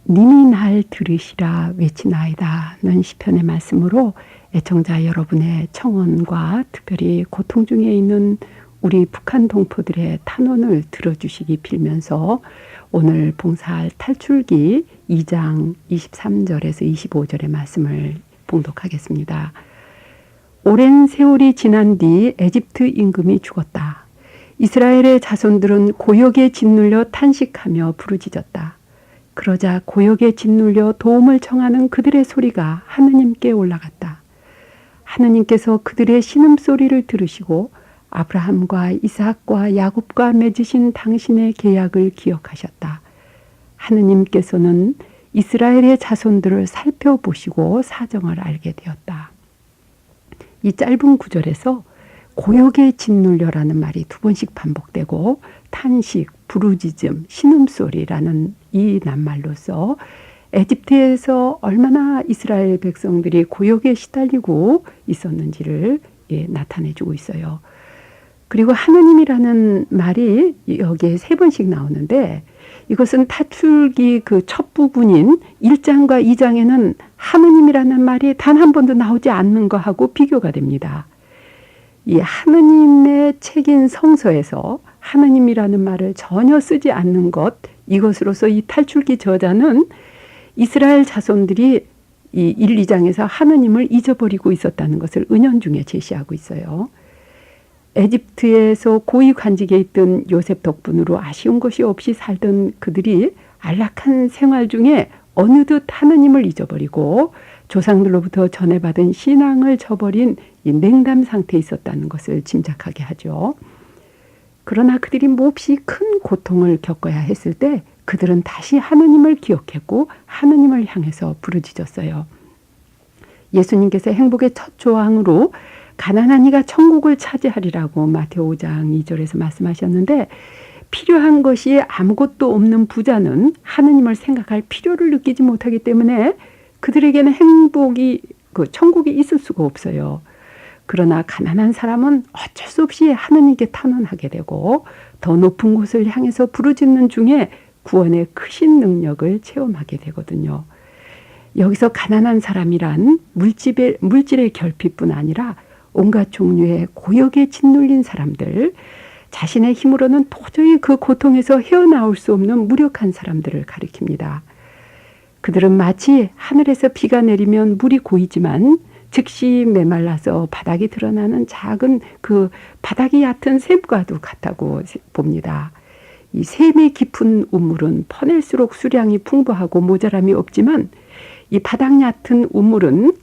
님이 날 들으시라 외치나이다는 시편의 말씀으로 애청자 여러분의 청원과 특별히 고통 중에 있는 우리 북한 동포들의 탄원을 들어주시기 빌면서 오늘 봉사할 탈출기 2장 23절에서 25절의 말씀을 봉독하겠습니다. 오랜 세월이 지난 뒤 에집트 임금이 죽었다. 이스라엘의 자손들은 고역에 짓눌려 탄식하며 부르짖었다. 그러자 고역에 짓눌려 도움을 청하는 그들의 소리가 하느님께 올라갔다. 하느님께서 그들의 신음소리를 들으시고 아브라함과 이삭과 야곱과 맺으신 당신의 계약을 기억하셨다. 하느님께서는 이스라엘의 자손들을 살펴보시고 사정을 알게 되었다. 이 짧은 구절에서 고역에 짓눌려라는 말이 두 번씩 반복되고 탄식, 부르짖음, 신음소리라는 이 낱말로서 에집트에서 얼마나 이스라엘 백성들이 고역에 시달리고 있었는지를 나타내주고 있어요. 그리고 하느님이라는 말이 여기에 세 번씩 나오는데 이것은 탈출기 그 첫 부분인 1장과 2장에는 하느님이라는 말이 단 한 번도 나오지 않는 것하고 비교가 됩니다. 이 하느님의 책인 성서에서 하느님이라는 말을 전혀 쓰지 않는 것, 이것으로서 이 탈출기 저자는 이스라엘 자손들이 이 1, 2장에서 하느님을 잊어버리고 있었다는 것을 은연중에 제시하고 있어요. 에집트에서 고위 관직에 있던 요셉 덕분으로 아쉬운 것이 없이 살던 그들이 안락한 생활 중에 어느덧 하느님을 잊어버리고 조상들로부터 전해받은 신앙을 저버린 이 냉담 상태에 있었다는 것을 짐작하게 하죠. 그러나 그들이 몹시 큰 고통을 겪어야 했을 때 그들은 다시 하느님을 기억했고 하느님을 향해서 부르짖었어요. 예수님께서 행복의 첫 조항으로 가난한 이가 천국을 차지하리라고 마태오 5장 2절에서 말씀하셨는데 필요한 것이 아무것도 없는 부자는 하느님을 생각할 필요를 느끼지 못하기 때문에 그들에게는 행복이 천국이 있을 수가 없어요. 그러나 가난한 사람은 어쩔 수 없이 하느님께 탄원하게 되고 더 높은 곳을 향해서 부르짖는 중에 구원의 크신 능력을 체험하게 되거든요. 여기서 가난한 사람이란 물질의 결핍뿐 아니라 온갖 종류의 고역에 짓눌린 사람들, 자신의 힘으로는 도저히 그 고통에서 헤어나올 수 없는 무력한 사람들을 가리킵니다. 그들은 마치 하늘에서 비가 내리면 물이 고이지만 즉시 메말라서 바닥이 드러나는 작은 그 바닥이 얕은 샘과도 같다고 봅니다. 이 샘이 깊은 우물은 퍼낼수록 수량이 풍부하고 모자람이 없지만 이 바닥 얕은 우물은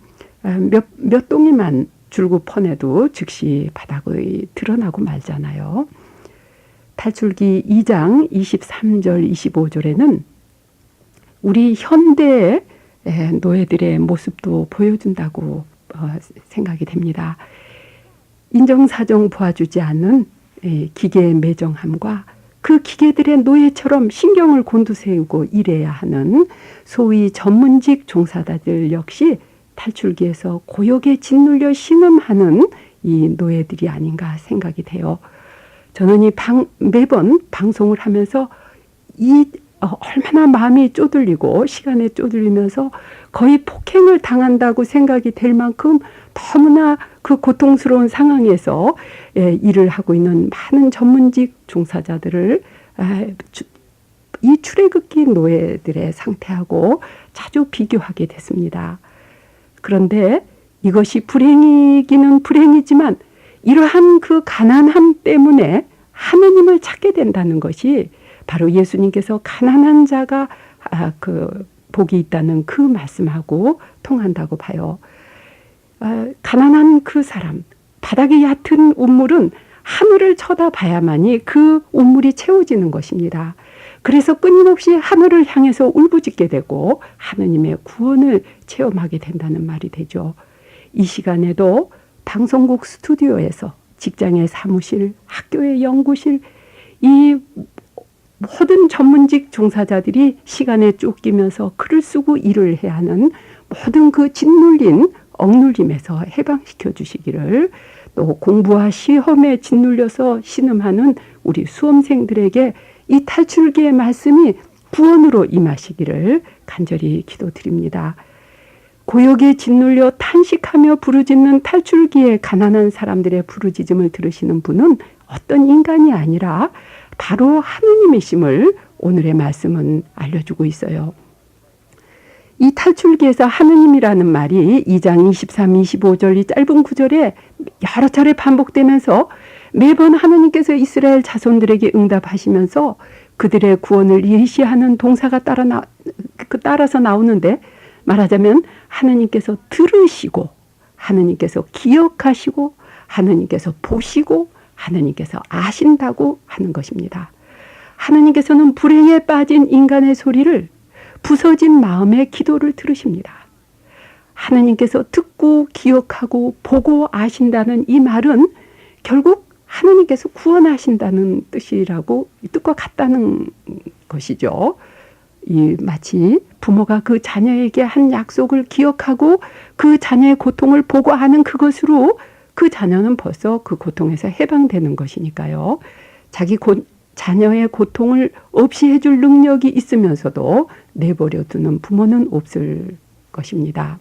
몇 동이만 줄고 퍼내도 즉시 바닥이 드러나고 말잖아요. 탈출기 2장 23절 25절에는 우리 현대의 노예들의 모습도 보여준다고 생각이 됩니다. 인정사정 보아주지 않는 기계의 매정함과 그 기계들의 노예처럼 신경을 곤두세우고 일해야 하는 소위 전문직 종사자들 역시 탈출기에서 고역에 짓눌려 신음하는 이 노예들이 아닌가 생각이 돼요. 저는 매번 방송을 하면서 얼마나 마음이 쪼들리고 시간에 쪼들리면서 거의 폭행을 당한다고 생각이 될 만큼 너무나 그 고통스러운 상황에서 일을 하고 있는 많은 전문직 종사자들을 이 출애굽기 노예들의 상태하고 자주 비교하게 됐습니다. 그런데 이것이 불행이기는 불행이지만 이러한 그 가난함 때문에 하느님을 찾게 된다는 것이 바로 예수님께서 가난한 자가 복이 있다는 그 말씀하고 통한다고 봐요. 가난한 그 사람, 바닥이 얕은 우물은 하늘을 쳐다봐야만이 그 우물이 채워지는 것입니다. 그래서 끊임없이 하늘을 향해서 울부짖게 되고 하느님의 구원을 체험하게 된다는 말이 되죠. 이 시간에도 방송국 스튜디오에서 직장의 사무실, 학교의 연구실, 이 모든 전문직 종사자들이 시간에 쫓기면서 글을 쓰고 일을 해야 하는 모든 그 짓눌린 억눌림에서 해방시켜 주시기를, 또 공부와 시험에 짓눌려서 신음하는 우리 수험생들에게 이 탈출기의 말씀이 구원으로 임하시기를 간절히 기도드립니다. 고역에 짓눌려 탄식하며 부르짖는 탈출기에 가난한 사람들의 부르짖음을 들으시는 분은 어떤 인간이 아니라 바로 하느님이심을 오늘의 말씀은 알려주고 있어요. 이 탈출기에서 하느님이라는 말이 2장 23, 25절 이 짧은 구절에 여러 차례 반복되면서 매번 하느님께서 이스라엘 자손들에게 응답하시면서 그들의 구원을 예시하는 동사가 따라서 나오는데, 말하자면 하느님께서 들으시고, 하느님께서 기억하시고, 하느님께서 보시고, 하느님께서 아신다고 하는 것입니다. 하느님께서는 불행에 빠진 인간의 소리를, 부서진 마음의 기도를 들으십니다. 하느님께서 듣고 기억하고 보고 아신다는 이 말은 결국 하느님께서 구원하신다는 뜻과 같다는 것이죠. 마치 부모가 그 자녀에게 한 약속을 기억하고 그 자녀의 고통을 보고 아는 그것으로 그 자녀는 벌써 그 고통에서 해방되는 것이니까요. 자녀의 고통을 없이 해줄 능력이 있으면서도 내버려 두는 부모는 없을 것입니다.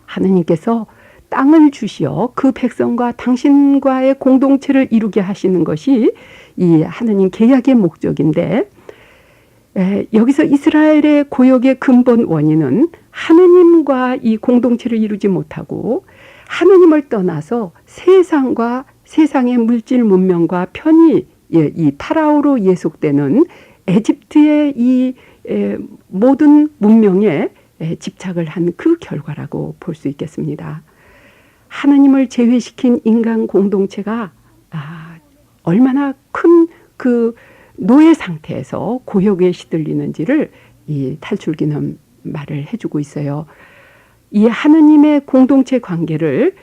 하느님께서 땅을 주시어 그 백성과 당신과의 공동체를 이루게 하시는 것이 이 하느님 계약의 목적인데, 여기서 이스라엘의 고역의 근본 원인은 하느님과 이 공동체를 이루지 못하고 하느님을 떠나서 세상과 세상의 물질 문명과 편히 이 파라오로 예속되는 에집트의 이 모든 문명에 집착을 한 그 결과라고 볼 수 있겠습니다. 하느님을 제외시킨 인간 공동체가 얼마나 큰 그 노예 상태에서 고역에 시들리는지를 이 탈출기는 말을 해주고 있어요. 이 하느님의 공동체 관계를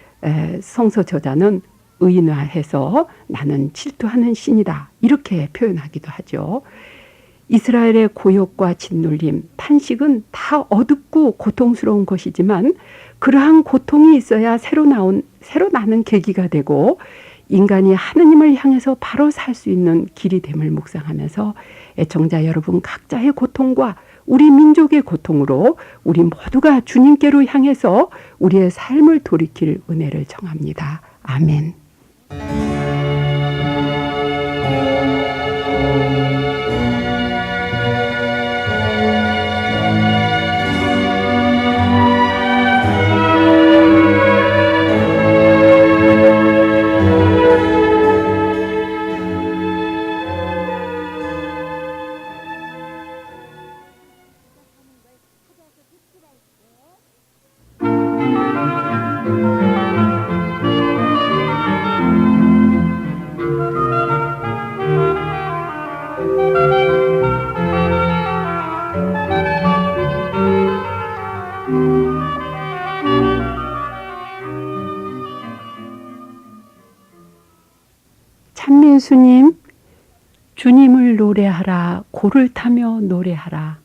성서 저자는 의인화해서 나는 질투하는 신이다, 이렇게 표현하기도 하죠. 이스라엘의 고역과 짓눌림, 탄식은 다 어둡고 고통스러운 것이지만 그러한 고통이 있어야 새로 나는 계기가 되고 인간이 하느님을 향해서 바로 살 수 있는 길이 됨을 묵상하면서 애청자 여러분 각자의 고통과 우리 민족의 고통으로 우리 모두가 주님께로 향해서 우리의 삶을 돌이킬 은혜를 청합니다. 아멘. 찬민수님, 주님을 노래하라, 고를 타며 노래하라,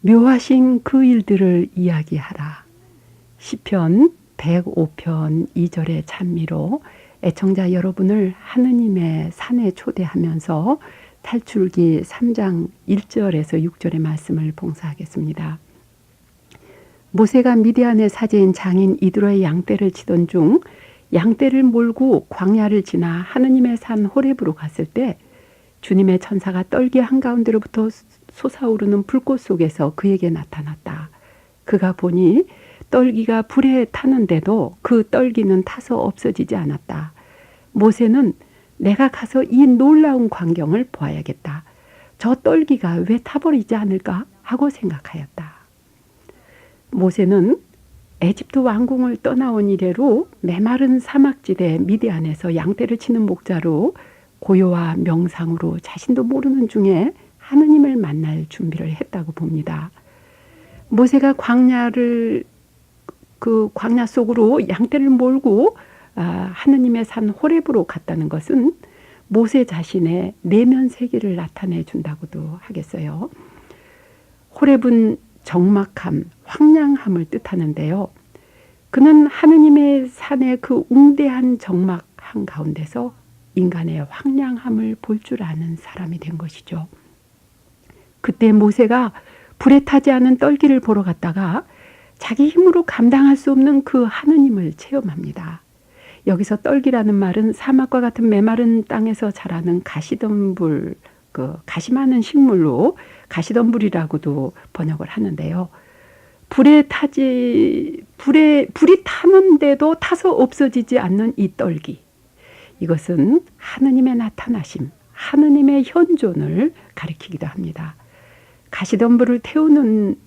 묘하신 그 일들을 이야기하라. 시편 105편 2절의 찬미로 애청자 여러분을 하느님의 산에 초대하면서 탈출기 3장 1절에서 6절의 말씀을 봉사하겠습니다. 모세가 미디안의 사제인 장인 이드로의 양떼를 치던 중 양떼를 몰고 광야를 지나 하느님의 산 호렙으로 갔을 때 주님의 천사가 떨기 한가운데로부터 솟아오르는 불꽃 속에서 그에게 나타났다. 그가 보니 떨기가 불에 타는데도 그 떨기는 타서 없어지지 않았다. 모세는 내가 가서 이 놀라운 광경을 보아야겠다. 저 떨기가 왜 타버리지 않을까 하고 생각하였다. 모세는 에집트 왕궁을 떠나온 이래로 메마른 사막지대 미디안에서 양떼를 치는 목자로 고요와 명상으로 자신도 모르는 중에 하느님을 만날 준비를 했다고 봅니다. 모세가 광야 속으로 양떼를 몰고 하느님의 산 호렙으로 갔다는 것은 모세 자신의 내면 세계를 나타내 준다고도 하겠어요. 호렙은 적막함, 황량함을 뜻하는데요. 그는 하느님의 산의 그 웅대한 적막 한가운데서 인간의 황량함을 볼 줄 아는 사람이 된 것이죠. 그때 모세가 불에 타지 않은 떨기를 보러 갔다가 자기 힘으로 감당할 수 없는 그 하느님을 체험합니다. 여기서 떨기라는 말은 사막과 같은 메마른 땅에서 자라는 가시덤불, 가시 많은 식물로 가시덤불이라고도 번역을 하는데요. 불이 타는데도 타서 없어지지 않는 이 떨기. 이것은 하느님의 나타나심, 하느님의 현존을 가리키기도 합니다. 가시덤불을 태우는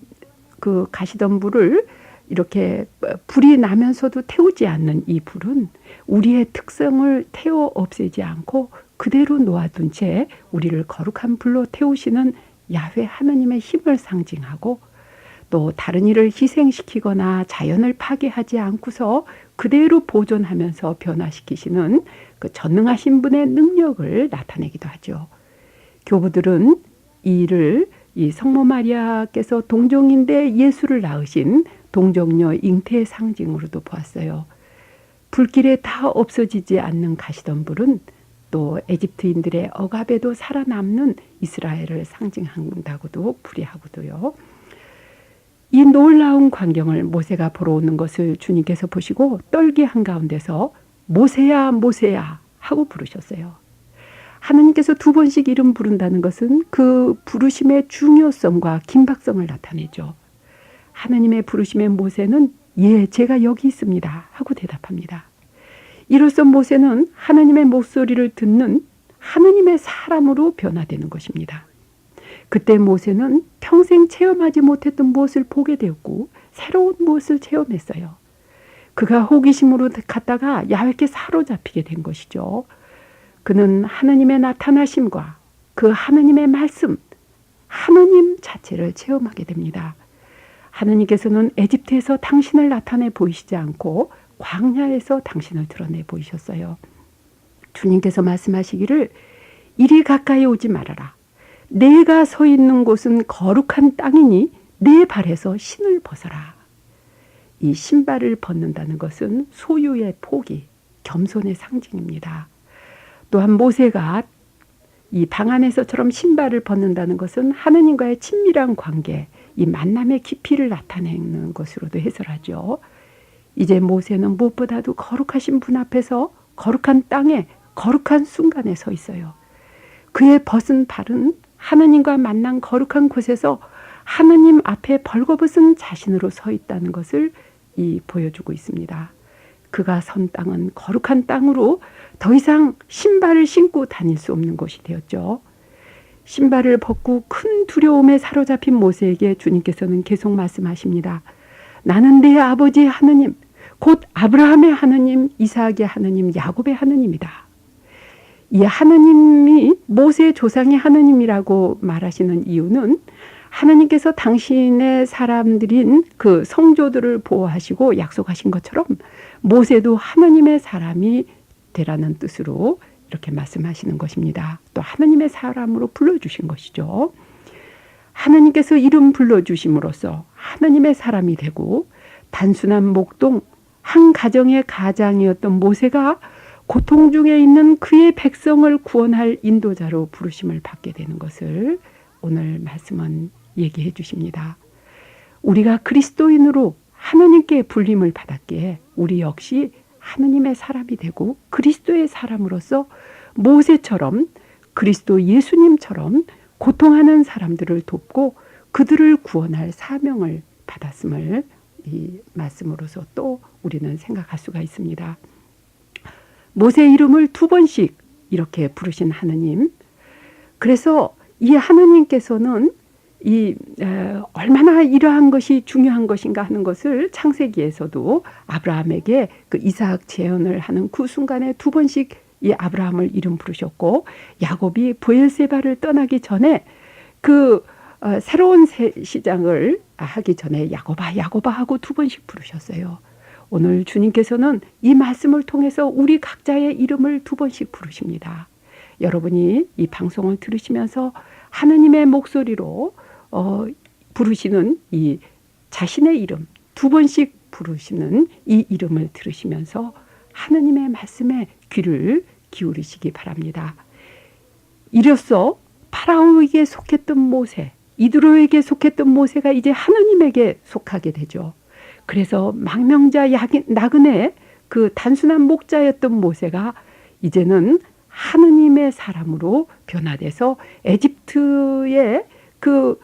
그 가시덤불을 이렇게 불이 나면서도 태우지 않는 이 불은 우리의 특성을 태워 없애지 않고 그대로 놓아둔 채 우리를 거룩한 불로 태우시는 야훼 하느님의 힘을 상징하고, 또 다른 일을 희생시키거나 자연을 파괴하지 않고서 그대로 보존하면서 변화시키시는 그 전능하신 분의 능력을 나타내기도 하죠. 교부들은 이 일을 이 성모 마리아께서 동정인데 예수를 낳으신 동정녀 잉태의 상징으로도 보았어요. 불길에 다 없어지지 않는 가시덤불은 또 에집트인들의 억압에도 살아남는 이스라엘을 상징한다고도 풀이하고도요. 이 놀라운 광경을 모세가 보러 오는 것을 주님께서 보시고 떨기 한가운데서 모세야 모세야 하고 부르셨어요. 하나님께서 두 번씩 이름 부른다는 것은 그 부르심의 중요성과 긴박성을 나타내죠. 하나님의 부르심에 모세는 예, 제가 여기 있습니다 하고 대답합니다. 이로써 모세는 하나님의 목소리를 듣는 하나님의 사람으로 변화되는 것입니다. 그때 모세는 평생 체험하지 못했던 무엇을 보게 되었고 새로운 무엇을 체험했어요. 그가 호기심으로 갔다가 야훼께 사로잡히게 된 것이죠. 그는 하나님의 나타나심과 그 하나님의 말씀, 하나님 자체를 체험하게 됩니다. 하나님께서는 에집트에서 당신을 나타내 보이시지 않고 광야에서 당신을 드러내 보이셨어요. 주님께서 말씀하시기를 이리 가까이 오지 말아라. 내가 서 있는 곳은 거룩한 땅이니 내 발에서 신을 벗어라. 이 신발을 벗는다는 것은 소유의 포기, 겸손의 상징입니다. 또한 모세가 이 방 안에서처럼 신발을 벗는다는 것은 하나님과의 친밀한 관계, 이 만남의 깊이를 나타내는 것으로도 해설하죠. 이제 모세는 무엇보다도 거룩하신 분 앞에서 거룩한 땅에 거룩한 순간에 서 있어요. 그의 벗은 발은 하나님과 만난 거룩한 곳에서 하나님 앞에 벌거벗은 자신으로 서 있다는 것을 보여주고 있습니다. 그가 선 땅은 거룩한 땅으로 더 이상 신발을 신고 다닐 수 없는 곳이 되었죠. 신발을 벗고 큰 두려움에 사로잡힌 모세에게 주님께서는 계속 말씀하십니다. 나는 내 아버지의 하느님, 곧 아브라함의 하느님, 이삭의 하느님, 야곱의 하느님이다. 이 하느님이 모세의 조상의 하느님이라고 말하시는 이유는 하나님께서 당신의 사람들인 그 성조들을 보호하시고 약속하신 것처럼 모세도 하나님의 사람이 되라는 뜻으로 이렇게 말씀하시는 것입니다. 또 하나님의 사람으로 불러주신 것이죠. 하나님께서 이름 불러주심으로써 하나님의 사람이 되고 단순한 목동 한 가정의 가장이었던 모세가 고통 중에 있는 그의 백성을 구원할 인도자로 부르심을 받게 되는 것을 오늘 말씀은 얘기해 주십니다. 우리가 그리스도인으로 하나님께 불림을 받았기에 우리 역시 하나님의 사람이 되고 그리스도의 사람으로서 모세처럼 그리스도 예수님처럼 고통하는 사람들을 돕고 그들을 구원할 사명을 받았음을 이 말씀으로서 또 우리는 생각할 수가 있습니다. 모세 이름을 두 번씩 이렇게 부르신 하느님. 그래서 이 하느님께서는 얼마나 이러한 것이 중요한 것인가 하는 것을 창세기에서도 아브라함에게 그 이삭 제언을 하는 그 순간에 두 번씩 이 아브라함을 이름 부르셨고, 야곱이 브엘세바를 떠나기 전에 그 새로운 시장을 하기 전에 야곱아 야곱아 하고 두 번씩 부르셨어요. 오늘 주님께서는 이 말씀을 통해서 우리 각자의 이름을 두 번씩 부르십니다. 여러분이 이 방송을 들으시면서 하느님의 목소리로 부르시는 이 자신의 이름 두 번씩 부르시는 이 이름을 들으시면서 하느님의 말씀에 귀를 기울이시기 바랍니다. 이로써 파라오에게 속했던 모세, 이드로에게 속했던 모세가 이제 하느님에게 속하게 되죠. 그래서 망명자 나그네 그 단순한 목자였던 모세가 이제는 하느님의 사람으로 변화돼서 에집트의 그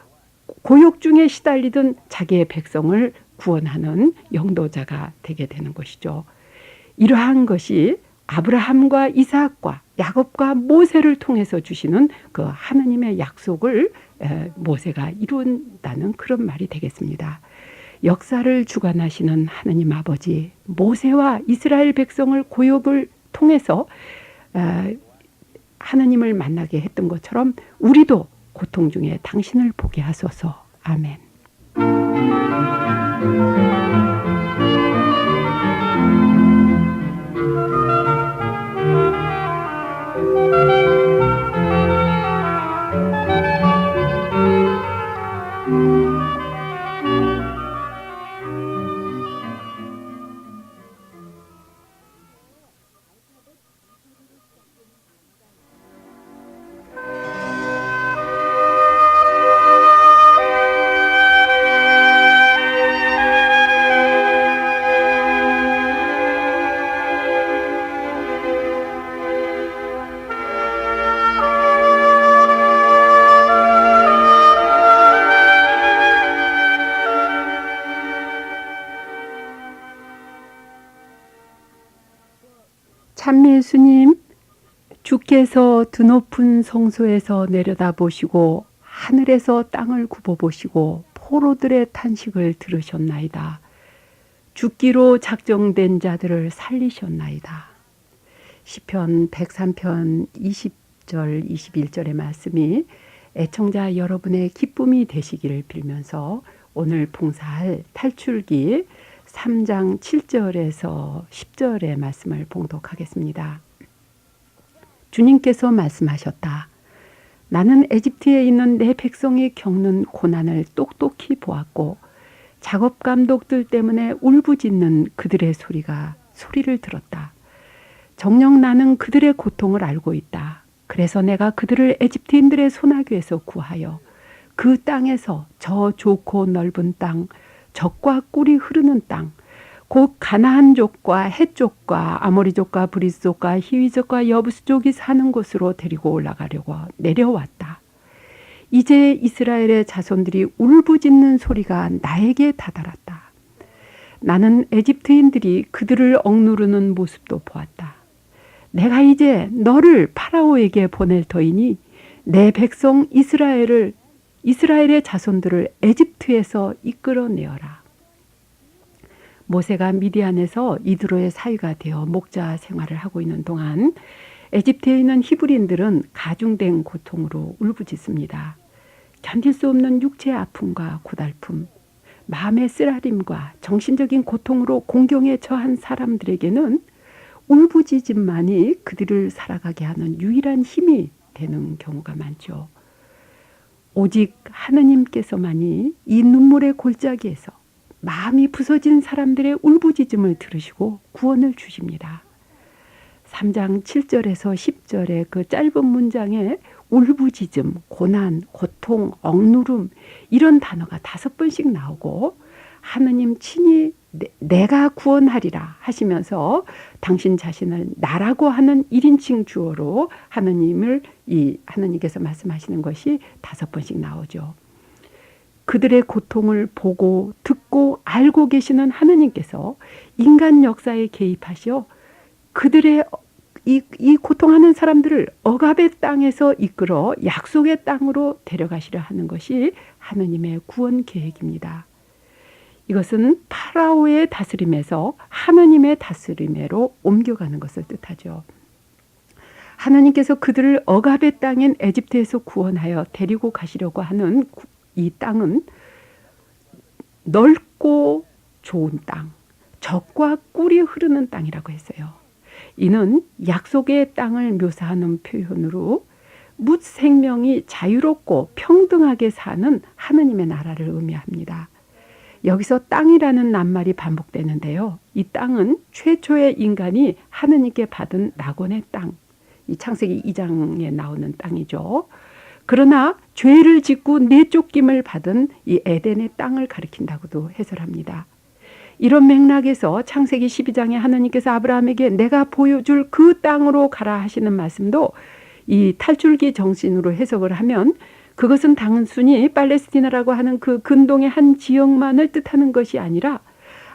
고욕 중에 시달리던 자기의 백성을 구원하는 영도자가 되게 되는 것이죠. 이러한 것이 아브라함과 이삭과 야곱과 모세를 통해서 주시는 그 하느님의 약속을 모세가 이룬다는 그런 말이 되겠습니다. 역사를 주관하시는 하느님 아버지, 모세와 이스라엘 백성을 고욕을 통해서 하느님을 만나게 했던 것처럼 우리도 고통 중에 당신을 보게 하소서. 아멘. 참미 예수님, 주께서 드높은 성소에서 내려다보시고 하늘에서 땅을 굽어보시고 포로들의 탄식을 들으셨나이다. 죽기로 작정된 자들을 살리셨나이다. 시편 103편 20절 21절의 말씀이 애청자 여러분의 기쁨이 되시기를 빌면서 오늘 봉사할 탈출기 3장 7절에서 10절의 말씀을 봉독하겠습니다. 주님께서 말씀하셨다. 나는 에집트에 있는 내 백성이 겪는 고난을 똑똑히 보았고 작업 감독들 때문에 울부짖는 그들의 소리를 들었다. 정녕 나는 그들의 고통을 알고 있다. 그래서 내가 그들을 에집트인들의 손아귀에서 구하여 그 땅에서 저 좋고 넓은 땅, 젖과 꿀이 흐르는 땅, 곧 가나안족과 헷족과 아모리족과 브리스족과 히위족과 여부스족이 사는 곳으로 데리고 올라가려고 내려왔다. 이제 이스라엘의 자손들이 울부짖는 소리가 나에게 다다랐다. 나는 에집트인들이 그들을 억누르는 모습도 보았다. 내가 이제 너를 파라오에게 보낼 터이니 내 백성 이스라엘의 자손들을 에집트에서 이끌어내어라. 모세가 미디안에서 이드로의 사위가 되어 목자 생활을 하고 있는 동안 에집트에 있는 히브리인들은 가중된 고통으로 울부짖습니다. 견딜 수 없는 육체의 아픔과 고달픔, 마음의 쓰라림과 정신적인 고통으로 공경에 처한 사람들에게는 울부짖음만이 그들을 살아가게 하는 유일한 힘이 되는 경우가 많죠. 오직 하느님께서만이 이 눈물의 골짜기에서 마음이 부서진 사람들의 울부짖음을 들으시고 구원을 주십니다. 3장 7절에서 10절의 그 짧은 문장에 울부짖음, 고난, 고통, 억누름 이런 단어가 5번씩 나오고 하느님 친히 내가 구원하리라 하시면서 당신 자신을 나라고 하는 1인칭 주어로 하느님께서 말씀하시는 것이 5번씩 나오죠. 그들의 고통을 보고 듣고 알고 계시는 하느님께서 인간 역사에 개입하시어 그들의 이 고통하는 사람들을 억압의 땅에서 이끌어 약속의 땅으로 데려가시려 하는 것이 하느님의 구원 계획입니다. 이것은 파라오의 다스림에서 하느님의 다스림으로 옮겨가는 것을 뜻하죠. 하느님께서 그들을 억압의 땅인 에집트에서 구원하여 데리고 가시려고 하는 이 땅은 넓고 좋은 땅, 젖과 꿀이 흐르는 땅이라고 했어요. 이는 약속의 땅을 묘사하는 표현으로 뭇 생명이 자유롭고 평등하게 사는 하느님의 나라를 의미합니다. 여기서 땅이라는 낱말이 반복되는데요. 이 땅은 최초의 인간이 하느님께 받은 낙원의 땅, 이 창세기 2장에 나오는 땅이죠. 그러나 죄를 짓고 내쫓김을 받은 이 에덴의 땅을 가리킨다고도 해설합니다. 이런 맥락에서 창세기 12장에 하나님께서 아브라함에게 내가 보여줄 그 땅으로 가라 하시는 말씀도 이 탈출기 정신으로 해석을 하면 그것은 단순히 팔레스티나라고 하는 그 근동의 한 지역만을 뜻하는 것이 아니라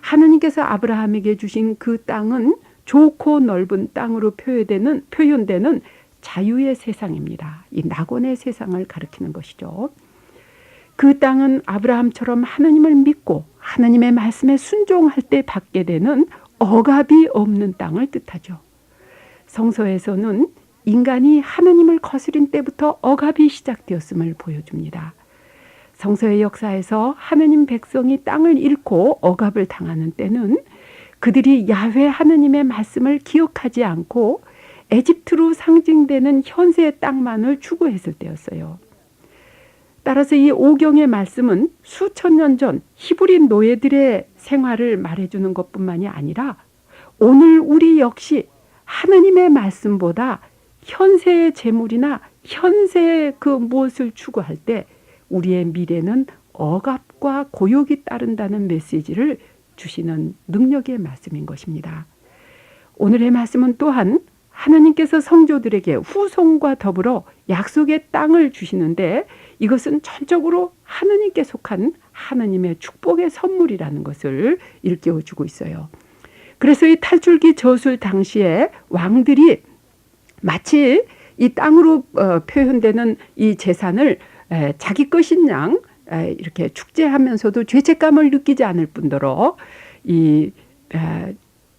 하나님께서 아브라함에게 주신 그 땅은 좋고 넓은 땅으로 표현되는 자유의 세상입니다. 이 낙원의 세상을 가리키는 것이죠. 그 땅은 아브라함처럼 하나님을 믿고 하나님의 말씀에 순종할 때 받게 되는 억압이 없는 땅을 뜻하죠. 성서에서는 인간이 하나님을 거스린 때부터 억압이 시작되었음을 보여줍니다. 성서의 역사에서 하나님 백성이 땅을 잃고 억압을 당하는 때는 그들이 야훼 하나님의 말씀을 기억하지 않고 에집트로 상징되는 현세의 땅만을 추구했을 때였어요. 따라서 이 오경의 말씀은 수천 년 전 히브리 노예들의 생활을 말해주는 것뿐만이 아니라 오늘 우리 역시 하나님의 말씀보다 현세의 재물이나 현세의 그 무엇을 추구할 때 우리의 미래는 억압과 고욕이 따른다는 메시지를 주시는 능력의 말씀인 것입니다. 오늘의 말씀은 또한 하나님께서 성도들에게 후손과 더불어 약속의 땅을 주시는데 이것은 전적으로 하나님께 속한 하나님의 축복의 선물이라는 것을 일깨워주고 있어요. 그래서 이 탈출기 저술 당시에 왕들이 마치 이 땅으로 표현되는 이 재산을 자기 것인 양 이렇게 축제하면서도 죄책감을 느끼지 않을 뿐더러 이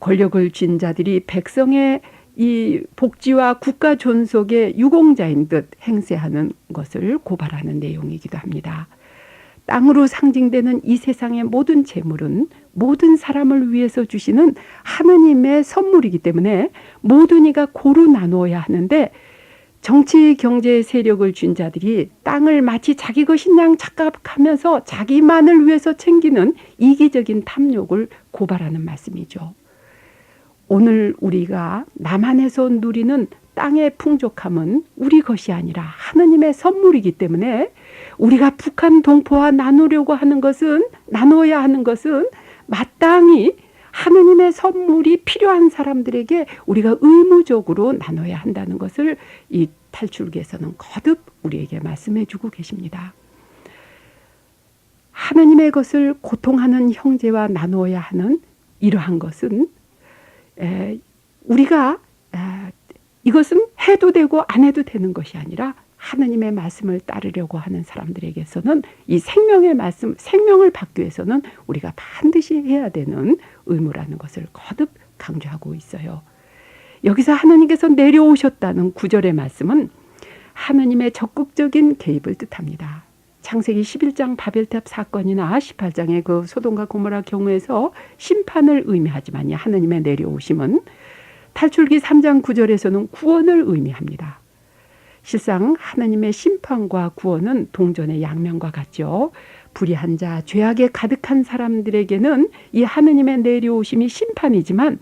권력을 쥔 자들이 백성의 이 복지와 국가 존속의 유공자인 듯 행세하는 것을 고발하는 내용이기도 합니다. 땅으로 상징되는 이 세상의 모든 재물은 모든 사람을 위해서 주시는 하나님의 선물이기 때문에 모든 이가 고루 나누어야 하는데 정치 경제 세력을 쥔 자들이 땅을 마치 자기 것인 양 착각하면서 자기만을 위해서 챙기는 이기적인 탐욕을 고발하는 말씀이죠. 오늘 우리가 남한에서 누리는 땅의 풍족함은 우리 것이 아니라 하나님의 선물이기 때문에 우리가 북한 동포와 나누어야 하는 것은 마땅히 하나님의 선물이 필요한 사람들에게 우리가 의무적으로 나눠야 한다는 것을 이 탈출기에서는 거듭 우리에게 말씀해 주고 계십니다. 하나님의 것을 고통하는 형제와 나누어야 하는 이러한 것은 우리가 이것은 해도 되고 안 해도 되는 것이 아니라 하나님의 말씀을 따르려고 하는 사람들에게서는 이 생명의 말씀, 생명을 받기 위해서는 우리가 반드시 해야 되는 의무라는 것을 거듭 강조하고 있어요. 여기서 하나님께서 내려오셨다는 9절의 말씀은 하나님의 적극적인 개입을 뜻합니다. 창세기 11장 바벨탑 사건이나 18장의 그 소돔과 고모라 경우에서 심판을 의미하지만 하나님의 내려오심은 탈출기 3장 9절에서는 구원을 의미합니다. 실상 하나님의 심판과 구원은 동전의 양면과 같죠. 불의한 자, 죄악에 가득한 사람들에게는 이 하나님의 내려오심이 심판이지만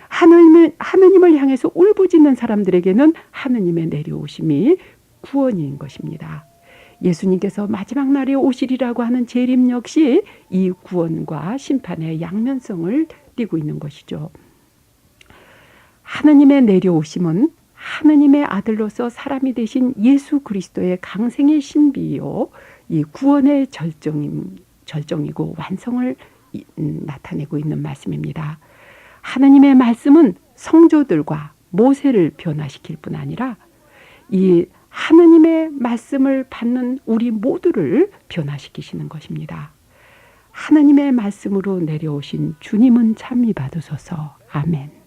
하나님을 향해서 울부짖는 사람들에게는 하나님의 내려오심이 구원인 것입니다. 예수님께서 마지막 날에 오시리라고 하는 재림 역시 이 구원과 심판의 양면성을 띠고 있는 것이죠. 하나님의 내려오심은 하나님의 아들로서 사람이 되신 예수 그리스도의 강생의 신비요, 이 구원의 절정이고 완성을 나타내고 있는 말씀입니다. 하나님의 말씀은 성도들과 모세를 변화시킬 뿐 아니라 이 하나님의 말씀을 받는 우리 모두를 변화시키시는 것입니다. 하나님의 말씀으로 내려오신 주님은 참미 받으소서. 아멘.